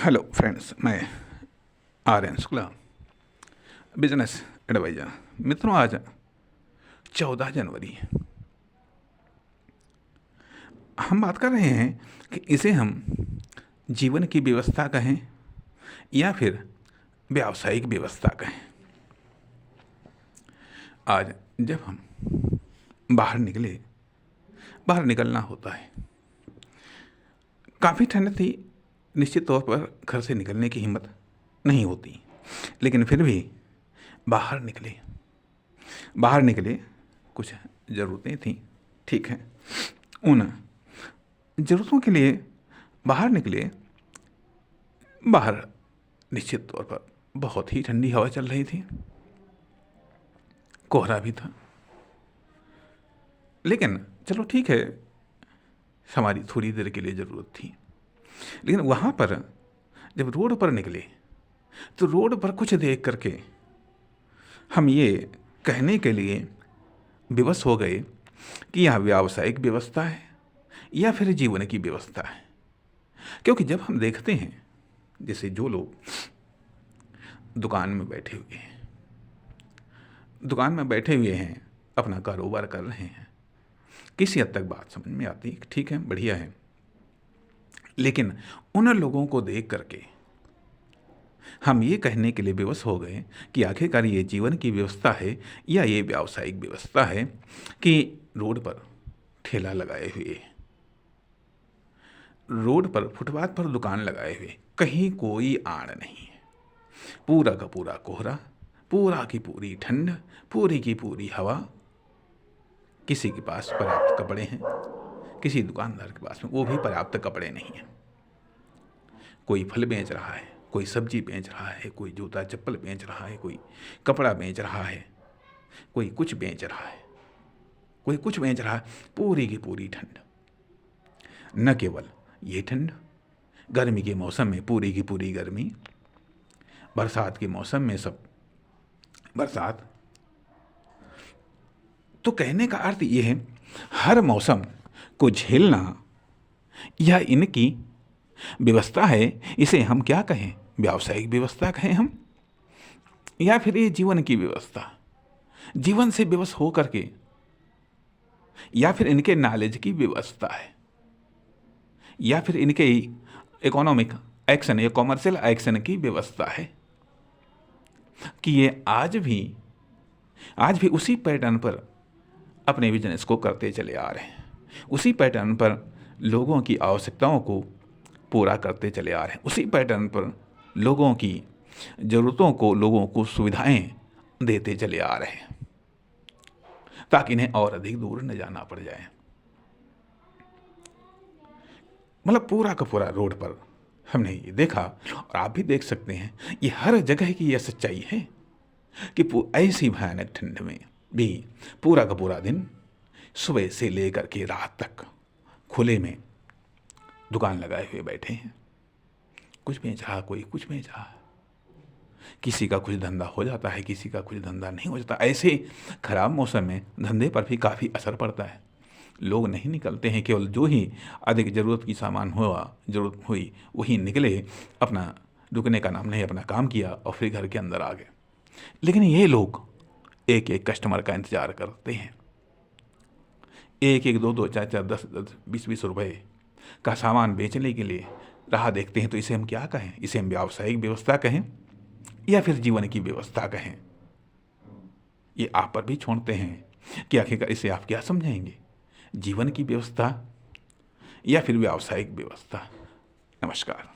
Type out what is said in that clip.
Hello friends, मैं R N Shukla, business advisor. मित्रों, आज 14 जनवरी है। हम बात कर रहे हैं कि इसे हम जीवन की व्यवस्था कहें या फिर व्यावसायिक व्यवस्था कहें। आज जब हम बाहर निकलना होता है, काफ़ी ठंड थी, निश्चित तौर पर घर से निकलने की हिम्मत नहीं होती, लेकिन फिर भी बाहर निकले। कुछ ज़रूरतें थीं, ठीक है। उन ज़रूरतों के लिए बाहर निकले। बाहर निश्चित तौर पर बहुत ही ठंडी हवा चल रही थी, कोहरा भी था, लेकिन चलो ठीक है, हमारी थोड़ी देर के लिए ज़रूरत थी। लेकिन वहाँ पर जब रोड पर निकले तो रोड पर कुछ देख करके हम ये कहने के लिए विवश हो गए कि यह व्यावसायिक व्यवस्था है या फिर जीवन की व्यवस्था है। क्योंकि जब हम देखते हैं, जैसे जो लोग दुकान में बैठे हुए हैं, अपना कारोबार कर रहे हैं, किसी हद तक बात समझ में आती है, ठीक है, बढ़िया है। लेकिन उन लोगों को देख करके हम ये कहने के लिए विवश हो गए कि आखिरकार ये जीवन की व्यवस्था है या ये व्यावसायिक व्यवस्था है कि रोड पर ठेला लगाए हुए, रोड पर फुटपाथ पर दुकान लगाए हुए, कहीं कोई आड़ नहीं है, पूरा का पूरा कोहरा, पूरा की पूरी ठंड, पूरी की पूरी हवा। किसी के पास पर्याप्त कपड़े हैं, किसी दुकानदार के पास में वो भी पर्याप्त कपड़े नहीं हैं। कोई फल बेच रहा है, कोई सब्जी बेच रहा है, कोई जूता चप्पल बेच रहा है, कोई कपड़ा बेच रहा है, कोई कुछ बेच रहा है, कोई कुछ बेच रहा है। पूरी की पूरी ठंड। न केवल ये ठंड, गर्मी के मौसम में पूरी की पूरी गर्मी, बरसात के मौसम में सब बरसात। तो कहने का अर्थ ये है, हर मौसम को झेलना यह इनकी व्यवस्था है। इसे हम क्या कहें? व्यावसायिक व्यवस्था कहें हम, या फिर ये जीवन की व्यवस्था, जीवन से विवश हो करके, या फिर इनके नॉलेज की व्यवस्था है, या फिर इनके इकोनॉमिक एक्शन या कॉमर्शियल एक्शन की व्यवस्था है कि ये आज भी उसी पैटर्न पर अपने बिजनेस को करते चले आ रहे हैं, उसी पैटर्न पर लोगों की आवश्यकताओं को पूरा करते चले आ रहे हैं, उसी पैटर्न पर लोगों की ज़रूरतों को, लोगों को सुविधाएं देते चले आ रहे हैं, ताकि इन्हें और अधिक दूर न जाना पड़ जाए। मतलब पूरा का पूरा रोड पर हमने ये देखा, और आप भी देख सकते हैं, ये हर जगह की यह सच्चाई है कि ऐसी भयानक ठंड में भी पूरा का पूरा दिन, सुबह से लेकर के रात तक खुले में दुकान लगाए हुए बैठे हैं। कुछ बेच रहा, कोई कुछ बेच रहा है, किसी का कुछ धंधा हो जाता है, किसी का कुछ धंधा नहीं हो जाता। ऐसे खराब मौसम में धंधे पर भी काफ़ी असर पड़ता है। लोग नहीं निकलते हैं, केवल जो ही अधिक ज़रूरत की सामान ज़रूरत हुई वही निकले, अपना रुकने का नाम नहीं, अपना काम किया और फिर घर के अंदर आ गए। लेकिन ये लोग एक एक कस्टमर का इंतज़ार करते हैं, एक एक, दो दो, चार चार, 10 20 रुपए का सामान बेचने के लिए राह देखते हैं। तो इसे हम क्या कहें? इसे हम व्यावसायिक व्यवस्था कहें या फिर जीवन की व्यवस्था कहें? ये आप पर भी छोड़ते हैं कि आखिरकार इसे आप क्या समझेंगे, जीवन की व्यवस्था या फिर व्यावसायिक व्यवस्था। नमस्कार।